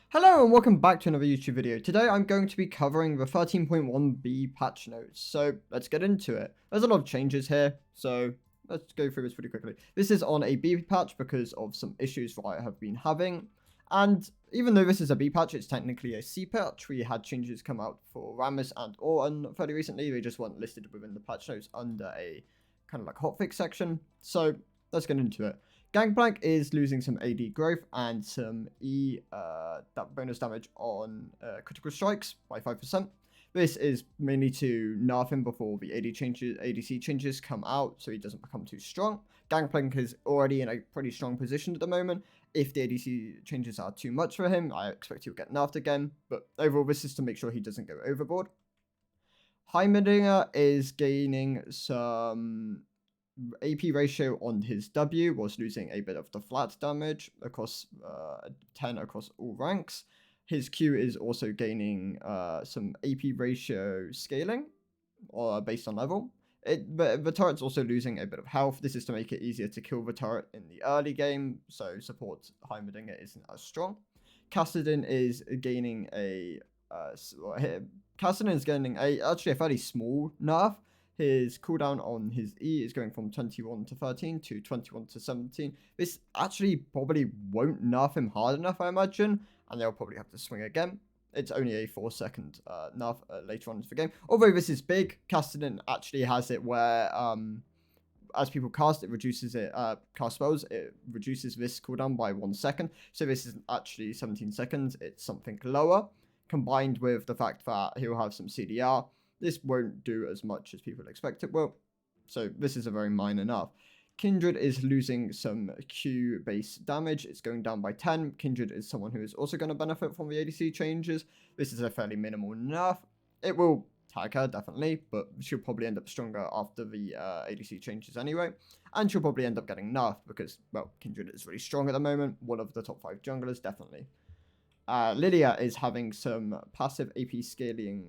Hello and welcome back to another YouTube video. Today I'm going to be covering the 13.1b patch notes, so let's get into it. There's a lot of changes here, so let's go through this pretty quickly. This is on a B patch because of some issues that I have been having, and even though this is a B patch, it's technically a C patch. We had changes come out for Rammus and Orton fairly recently. They just weren't listed within the patch notes under a kind of like hotfix section, so let's get into it. Gangplank is losing some AD growth and some that bonus damage on critical strikes by 5%. This is mainly to nerf him before the ADC changes come out, so he doesn't become too strong. Gangplank is already in a pretty strong position at the moment. If the ADC changes are too much for him, I expect he'll get nerfed again, but overall this is to make sure he doesn't go overboard. Heimerdinger is gaining some AP ratio on his W, was losing a bit of the flat damage across 10 across all ranks. His Q is also gaining some AP ratio scaling based on level. But the turret's also losing a bit of health. This is to make it easier to kill the turret in the early game, so support Heimerdinger isn't as strong. Kassadin is gaining actually a fairly small nerf. His cooldown on his E is going from 21 to 13 to 21 to 17. This actually probably won't nerf him hard enough, I imagine, and they'll probably have to swing again. It's only a 4-second nerf later on in the game. Although this is big, Kassadin actually has it where as people cast, it reduces cast spells, it reduces this cooldown by 1 second. So this isn't actually 17 seconds, it's something lower. Combined with the fact that he'll have some CDR, this won't do as much as people expect it will. So this is a very minor nerf. Kindred is losing some Q base damage. It's going down by 10. Kindred is someone who is also going to benefit from the ADC changes. This is a fairly minimal nerf. It will tag her, definitely, but she'll probably end up stronger after the ADC changes anyway. And she'll probably end up getting nerfed because, well, Kindred is really strong at the moment. One of the top 5 junglers, definitely. Lilia is having some passive AP scaling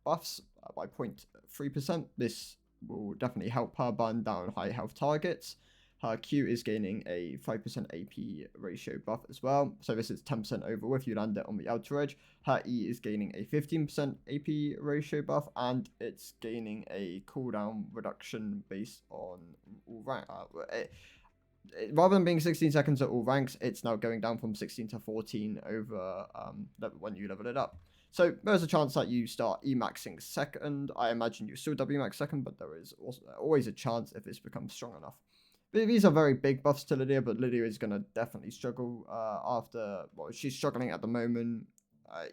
buffs by 0.3%. This will definitely help her burn down high health targets. Her Q is gaining a 5% AP ratio buff as well. So this is 10% over if you land it on the outer edge. Her E is gaining a 15% AP ratio buff, and it's gaining a cooldown reduction based on all rank. Rather than being 16 seconds at all ranks, it's now going down from 16 to 14 over when you level it up. So there's a chance that you start Emaxing second. I imagine you still W-max second, but there is also always a chance if this becomes strong enough. These are very big buffs to Lydia, but Lydia is going to definitely struggle well, she's struggling at the moment,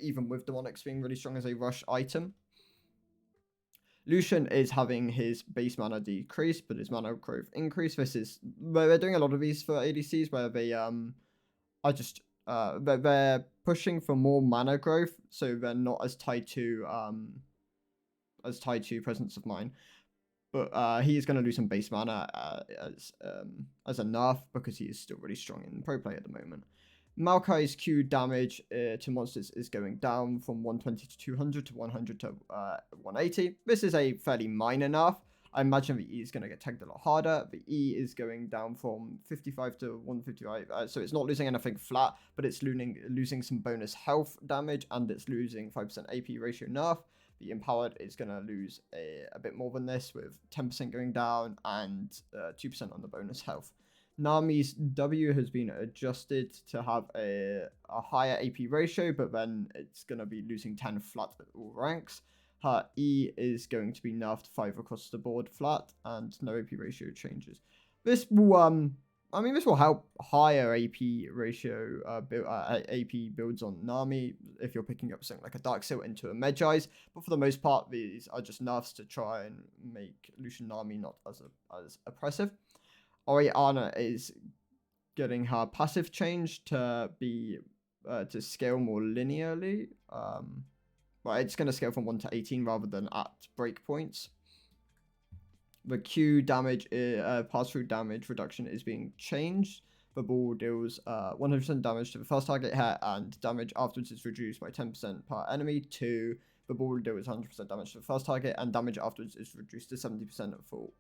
even with Demonics being really strong as a rush item. Lucian is having his base mana decrease, but his mana growth increase. This is where they're doing a lot of these for ADCs, where they are just they're pushing for more mana growth, so they're not as tied to presence of mind. But he is going to lose some base mana as a nerf because he is still really strong in pro play at the moment. Maokai's Q damage to monsters is going down from 120 to 200 to 100 to 180. This is a fairly minor nerf. I imagine the E is going to get tagged a lot harder. The E is going down from 55 to 155. So it's not losing anything flat, but it's losing some bonus health damage, and it's losing 5% AP ratio nerf. The Empowered is going to lose a bit more than this, with 10% going down and 2% on the bonus health. Nami's W has been adjusted to have a higher AP ratio, but then it's going to be losing 10 flat at all ranks. Her E is going to be nerfed 5 across the board flat, and no AP ratio changes. This will, this will help higher AP ratio AP builds on Nami if you're picking up something like a Dark Seal into a Medjai's, but for the most part, these are just nerfs to try and make Lucian Nami not as oppressive. Oriana is getting her passive change to be to scale more linearly. Well, it's going to scale from 1 to 18 rather than at breakpoints. The Q damage, pass-through damage reduction is being changed. The ball deals 100% damage to the first target hit, and damage afterwards is reduced by 10% per enemy to the ball deals 100% damage to the first target, and damage afterwards is reduced to 70% for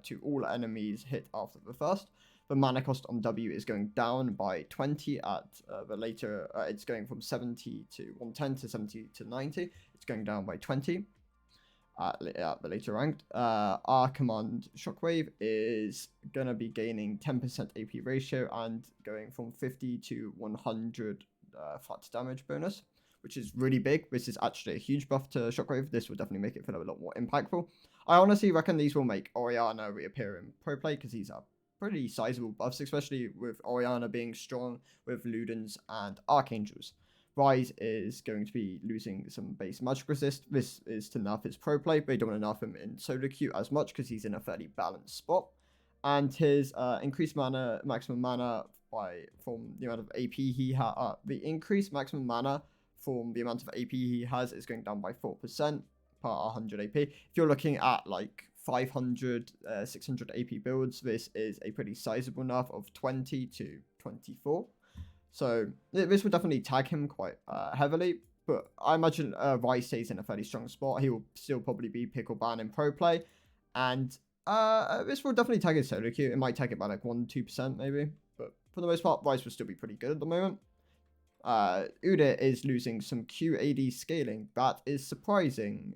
to all enemies hit after the first. The mana cost on W is going down by 20 at the later, it's going from 70 to 110 to 70 to 90. It's going down by 20 at the later ranked. Our command Shockwave is going to be gaining 10% AP ratio and going from 50 to 100 flat damage bonus, which is really big. This is actually a huge buff to Shockwave. This will definitely make it feel a lot more impactful. I honestly reckon these will make Oriana reappear in pro play because these are pretty sizable buffs, especially with Oriana being strong with Ludens and Archangels. Rise is going to be losing some base magic resist. This is to nerf his pro play, but they don't want to nerf him in solo queue as much because he's in a fairly balanced spot. And his increased mana, maximum mana from the amount of AP he has, the increased maximum mana from the amount of AP he has is going down by 4% per 100 AP. If you're looking at like 500, 600 AP builds, this is a pretty sizable nerf of 20 to 24. So this will definitely tag him quite heavily, but I imagine Rai stays in a fairly strong spot. He will still probably be pick or ban in pro play, and this will definitely tag his solo queue. It might tag it by like 1-2% maybe, but for the most part, Rise will still be pretty good at the moment. Udyr is losing some QAD scaling. That is surprising,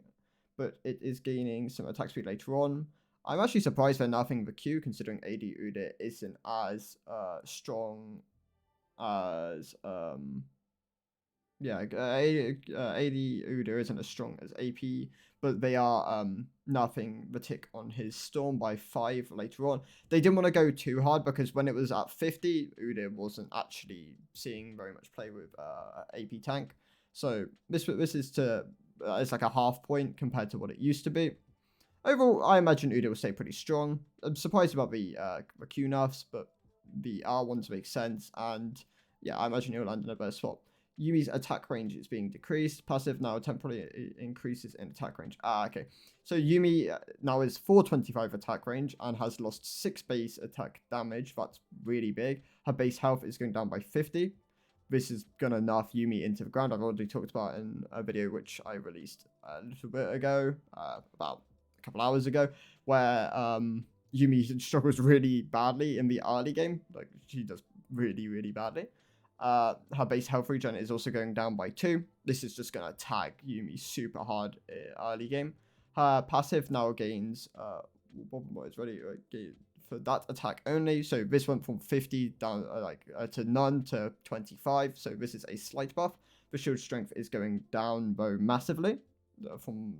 but it is gaining some attack speed later on. I'm actually surprised they're nerfing the Q, considering AD Udyr isn't as strong as AD Udyr isn't as strong as AP, but they are nerfing the tick on his Storm by 5 later on. They didn't want to go too hard because when it was at 50, Udyr wasn't actually seeing very much play with AP tank. So this is to it's like a half point compared to what it used to be. Overall, I imagine Udyr will stay pretty strong. I'm surprised about the Q nerfs, but the R ones make sense, and yeah, I imagine he'll land in a better spot. Yumi's attack range is being decreased. Passive now temporarily increases in attack range. Okay. So Yumi now is 425 attack range and has lost 6 base attack damage. That's really big. Her base health is going down by 50. This is going to nerf Yumi into the ground. I've already talked about in a video which I released a little bit ago, about a couple hours ago, where Yumi struggles really badly in the early game. Like, she does really, really badly. Her base health regen is also going down by 2. This is just going to tag Yumi super hard early game. Her passive now gains what is ready for that attack only. So this went from 50 down to none to 25. So this is a slight buff. The shield strength is going down though massively from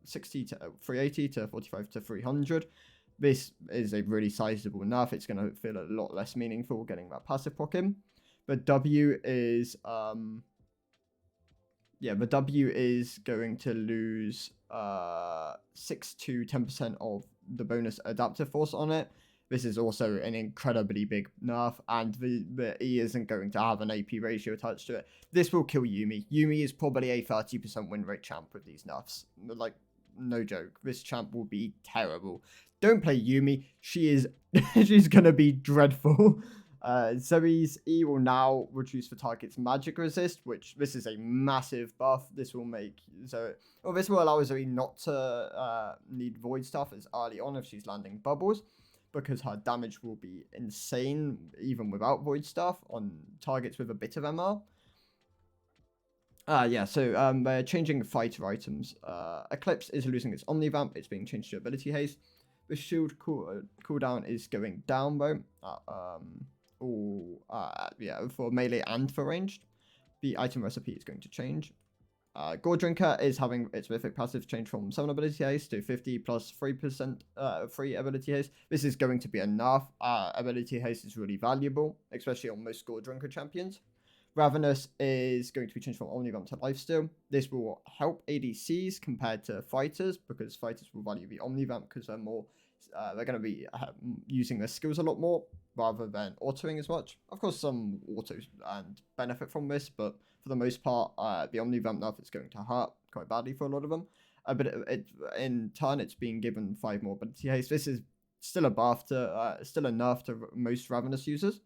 60 to 380 to 45 to 300. This is a really sizable nerf. It's going to feel a lot less meaningful getting that passive proc in. But W is the W is going to lose 6 to 10% of the bonus adaptive force on it. This is also an incredibly big nerf, and the E isn't going to have an AP ratio attached to it. This will kill Yumi. Yumi is probably a 30% win rate champ with these nerfs. Like, no joke. This champ will be terrible. Don't play Yumi. She's gonna be dreadful. Zoe's E will now reduce the target's magic resist, which this is a massive buff. This will make this will allow Zoe not to need void stuff as early on if she's landing bubbles, because her damage will be insane even without void stuff on targets with a bit of MR. They're changing fighter items. Eclipse is losing its Omnivamp. It's being changed to Ability Haste. The shield cooldown is going down though. For melee and for ranged. The item recipe is going to change. Gore Drinker is having its mythic passive change from 7 ability haste to 50 plus 3% free ability haste. This is going to be enough. Ability haste is really valuable, especially on most Gore Drinker champions. Ravenous is going to be changed from Omnivamp to Lifesteal. This will help ADCs compared to fighters, because fighters will value the Omnivamp because they're more they're going to be using their skills a lot more rather than autoing as much. Of course, some autos and benefit from this, but for the most part, the Omnivamp nerf is going to hurt quite badly for a lot of them. But in turn, it's being given 5 more ability haste. This is still a buff to, still a nerf to most Ravenous users.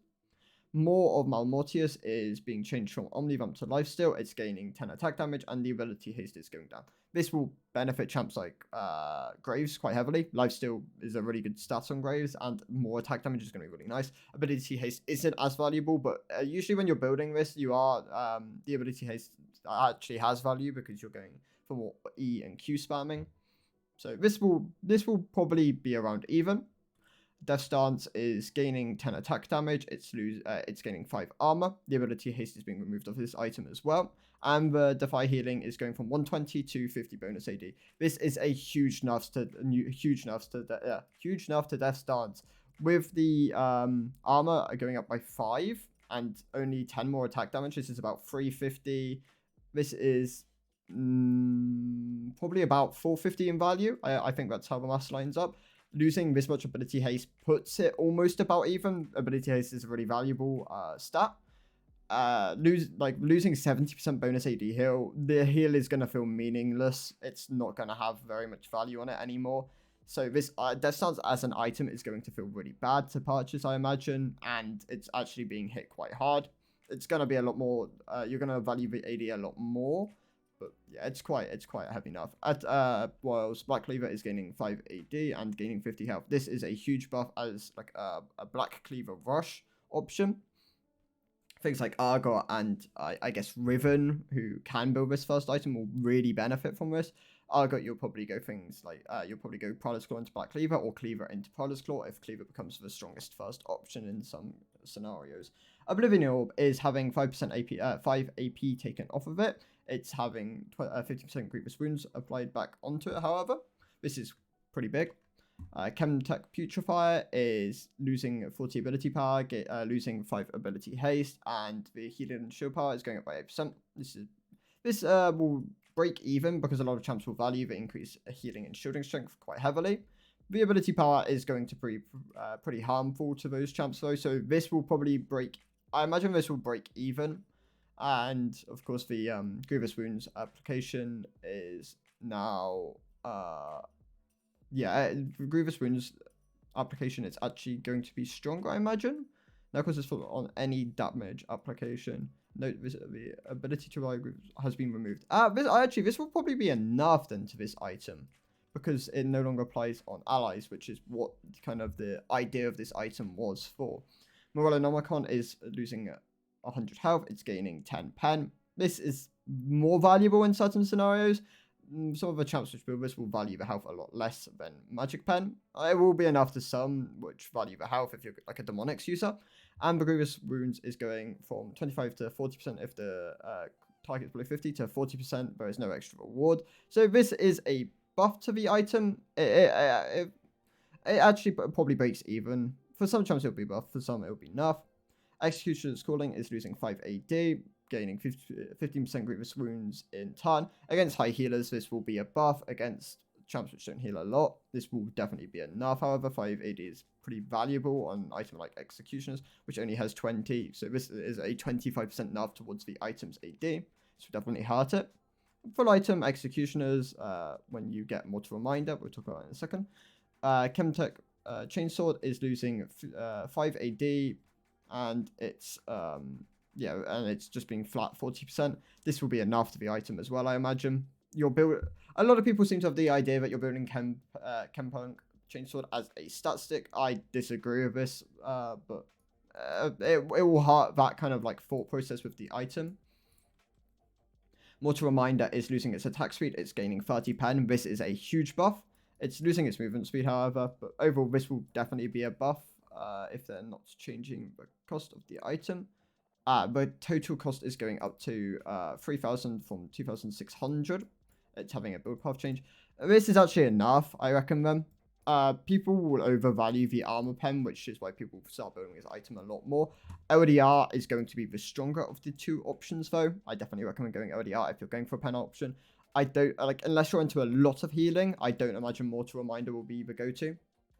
More of Malmortius is being changed from Omnivamp to Lifesteal. It's gaining 10 attack damage, and the ability haste is going down. This will benefit champs like Graves quite heavily. Lifesteal is a really good stat on Graves, and more attack damage is going to be really nice. Ability haste isn't as valuable, but usually when you're building this, you are the ability haste actually has value because you're going for more E and Q spamming. So this will probably be around even. Death Stance is gaining 10 attack damage. It's gaining 5 armor. The ability haste is being removed of this item as well. And the Defy Healing is going from 120 to 50 bonus AD. This is a huge nerf to Death Stance. With the armor going up by 5 and only 10 more attack damage, this is about 350. This is probably about 450 in value. I think that's how the math lines up. Losing this much ability haste puts it almost about even. Ability haste is a really valuable stat. Losing 70% bonus AD heal, the heal is going to feel meaningless. It's not going to have very much value on it anymore. So this Death Stance as an item is going to feel really bad to purchase, I imagine, and it's actually being hit quite hard. It's going to be a lot more, you're going to value the AD a lot more. But yeah, it's quite a heavy nerf. At whilst Black Cleaver is gaining 5 AD and gaining 50 health. This is a huge buff as like a Black Cleaver rush option. Things like Argot and I guess Riven, who can build this first item, will really benefit from this. Argot, you'll probably go things like you'll probably go Prowler's Claw into Black Cleaver or Cleaver into Prowler's Claw if Cleaver becomes the strongest first option in some scenarios. Oblivion Orb is having 5% AP, 5 AP taken off of it. It's having 50% Grievous Wounds applied back onto it, however. This is pretty big. Chemtech Putrefier is losing 40 ability power, losing 5 ability haste, and the healing and shield power is going up by 8%. This will break even because a lot of champs will value the increased healing and shielding strength quite heavily. The ability power is going to be pretty harmful to those champs though, so this will probably break. I imagine this will break even. And of course, the Grievous Wounds application is now, Grievous Wounds application is actually going to be stronger, I imagine. Now, because it's on any damage application, note the ability to rely has been removed. This will probably be enough then to this item because it no longer applies on allies, which is what kind of the idea of this item was for. Morellonomicon is losing 100 health, it's gaining 10 pen. This is more valuable in certain scenarios. Some of the champs which build this will value the health a lot less than Magic Pen. It will be enough to some which value the health if you're like a Demonics user. And the Grievous Wounds is going from 25 to 40% if the target's below 50 to 40%. There is no extra reward. So this is a buff to the item. It actually probably breaks even. For some champs it'll be buff, for some it'll be nerf. Executioner's Calling is losing 5 AD, gaining 15% Grievous Wounds in turn. Against high healers, this will be a buff. Against champs which don't heal a lot, this will definitely be a nerf. However, 5 AD is pretty valuable on an item like Executioners, which only has 20. So this is a 25% nerf towards the item's AD. This will definitely hurt it. Full item Executioners, when you get Mortal Reminder, we'll talk about it in a second. Chemtech Chainsword is losing 5 AD. And it's and it's just being flat 40%. This will be enough to the item as well, I imagine. A lot of people seem to have the idea that you're building Chempunk Chainsword as a stat stick. I disagree with this, but it will hurt that kind of like thought process with the item. Mortal Reminder is losing its attack speed. It's gaining 30 pen. This is a huge buff. It's losing its movement speed, however, but overall this will definitely be a buff. If they're not changing the cost of the item. The total cost is going up to 3,000 from 2,600. It's having a build path change. This is actually enough, I reckon then. People will overvalue the armor pen, which is why people start building this item a lot more. ODR is going to be the stronger of the two options though. I definitely recommend going ODR if you're going for a pen option. I don't, unless you're into a lot of healing, I don't imagine Mortal Reminder will be the go-to.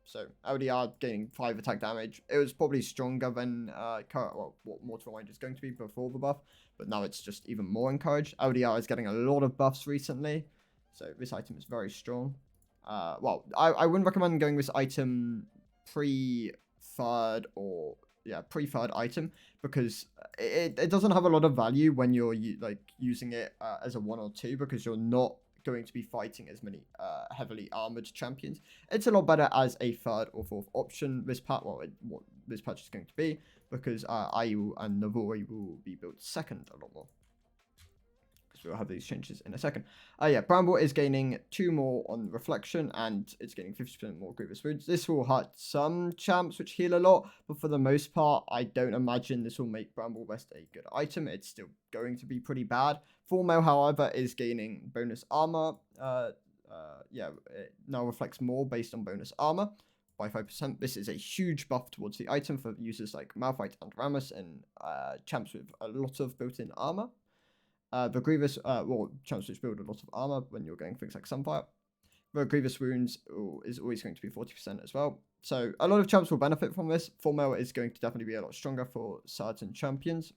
So LDR gaining 5 attack damage. It was probably stronger than what Mortal Reminder is going to be before the buff, but now it's just even more encouraged. LDR is getting a lot of buffs recently, so this item is very strong. I wouldn't recommend going this item pre-third or preferred item, because it doesn't have a lot of value when you're like using it as a 1 or 2, because you're not going to be fighting as many heavily armored champions. It's a lot better as a 3rd or 4th option this patch. Well, what this patch is going to be, because Ayu and Navori will be built 2nd a lot more. We'll have these changes in a second. Bramble is gaining 2 more on reflection, and it's getting 50% more grievous wounds. This will hurt some champs which heal a lot, but for the most part, I don't imagine this will make Bramble Vest a good item. It's still going to be pretty bad. Full Mail, however, is gaining bonus armor. It now reflects more based on bonus armor by 5%. This is a huge buff towards the item for users like Malphite and Rammus and champs with a lot of built-in armor. The Grievous, champs which build a lot of armor when you're going things like Sunfire. The Grievous Wounds is always going to be 40% as well. So a lot of champs will benefit from this. Full Mail is going to definitely be a lot stronger for certain champions.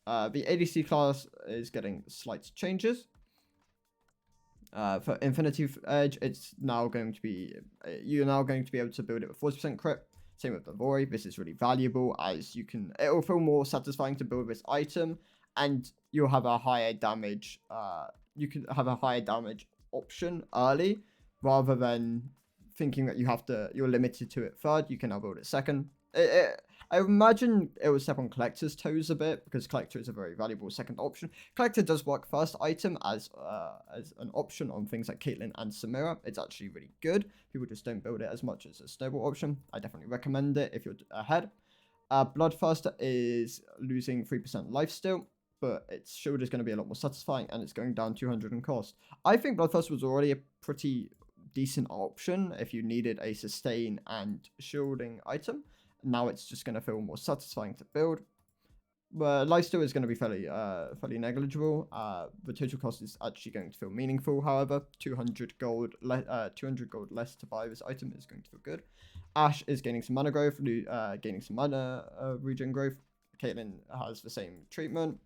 The ADC class is getting slight changes. For Infinity Edge, it's now going to be, you're now going to be able to build it with 40% crit. Same with the Vori. This is really valuable, as it will feel more satisfying to build this item, and you'll have a higher damage. You can have a higher damage option early, rather than thinking that you're limited to it 3rd. You can now build it 2nd. I imagine it will step on Collector's toes a bit, because Collector is a very valuable 2nd option. Collector does work 1st item as an option on things like Caitlyn and Samira. It's actually really good. People just don't build it as much as a snowball option. I definitely recommend it if you're ahead. Bloodthirster is losing 3% lifesteal, but its shield is going to be a lot more satisfying, and it's going down 200 in cost. I think Bloodthirster was already a pretty decent option if you needed a sustain and shielding item. Now it's just going to feel more satisfying to build. Lifesteal is going to be fairly negligible. The total cost is actually going to feel meaningful, however. 200 gold less to buy this item is going to feel good. Ashe is gaining some mana growth, gaining some mana regen growth. Caitlyn has the same treatment.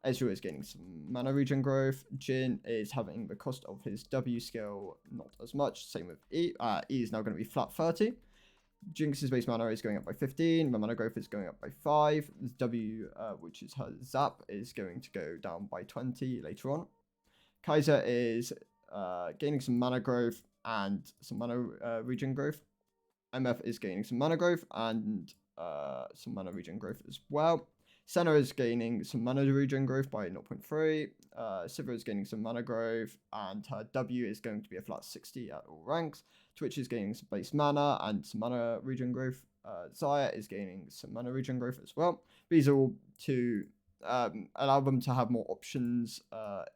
Ezreal is gaining some mana regen growth. Jhin is having the cost of his W skill not as much. Same with E. E is now going to be flat 30. Jinx's base mana is going up by 15. The mana growth is going up by 5. W, which is her zap, is going to go down by 20 later on. Kaiser is gaining some mana growth and some mana regen growth. MF is gaining some mana growth and some mana regen growth as well. Senna is gaining some mana regen growth by 0.3. Sivir is gaining some mana growth, and her W is going to be a flat 60 at all ranks. Twitch is gaining some base mana and some mana regen growth. Xayah is gaining some mana regen growth as well. These are all to allow them to have more options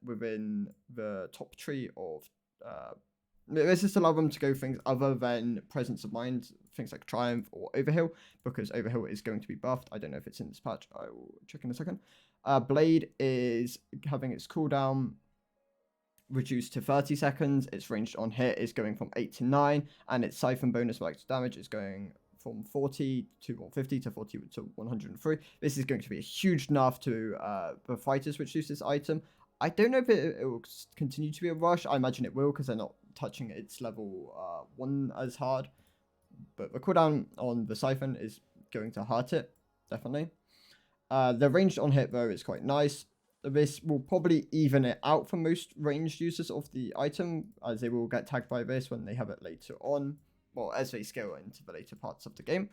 within the top tree of... This is to allow them to go things other than Presence of Mind, things like Triumph or Overheal, because Overheal is going to be buffed. I don't know if it's in this patch. I will check in a second. Blade is having its cooldown reduced to 30 seconds. Its ranged on hit is going from 8 to 9, and its Siphon bonus for extra damage is going from 40 to 150 to 40 to 103. This is going to be a huge nerf to the fighters which use this item. I don't know if it will continue to be a rush. I imagine it will, because they're not touching its level 1 as hard. But the cooldown on the Siphon is going to hurt it, definitely. The ranged on hit, though, is quite nice. This will probably even it out for most ranged users of the item, as they will get tagged by this when they have it later on, well, as they scale into the later parts of the game.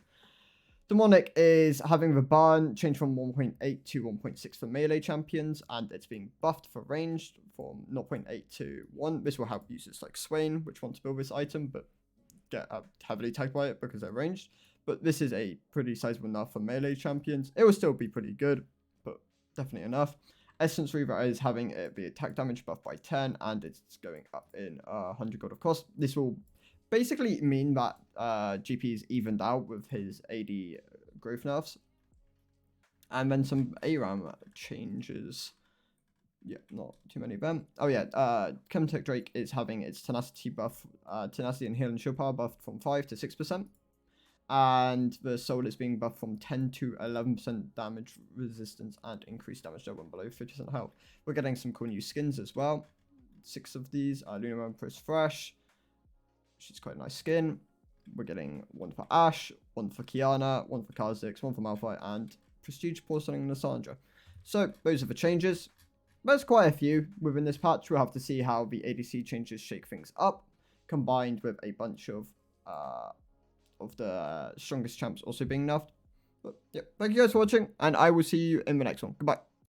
Demonic is having the burn change from 1.8 to 1.6 for melee champions, and it's being buffed for ranged from 0.8 to 1. This will help users like Swain, which want to build this item, but get heavily tagged by it because they're ranged. But this is a pretty sizable enough for melee champions. It will still be pretty good, but definitely enough. Essence Reaver is having it be attack damage buffed by 10, and it's going up in 100 gold of cost. This will basically mean that GP is evened out with his AD growth nerfs. And then some ARAM changes. Yeah, not too many of them. Oh yeah, Chemtech Drake is having its Tenacity buff, Tenacity and Heal and Shield Power buffed from 5 to 6%. And the Soul is being buffed from 10 to 11% damage resistance and increased damage level below 50% health. We're getting some cool new skins as well. 6 of these. Luna Empress Fresh. She's quite a nice skin. we're getting one for Ash, one for Kiana, one for Kha'Zix, one for Malphite, and Prestige Porcelain Lissandra. So those are the changes. There's quite a few within this patch. We'll have to see how the ADC changes shake things up, combined with a bunch of the strongest champs also being nerfed. But yeah, thank you guys for watching, and I will see you in the next one. Goodbye.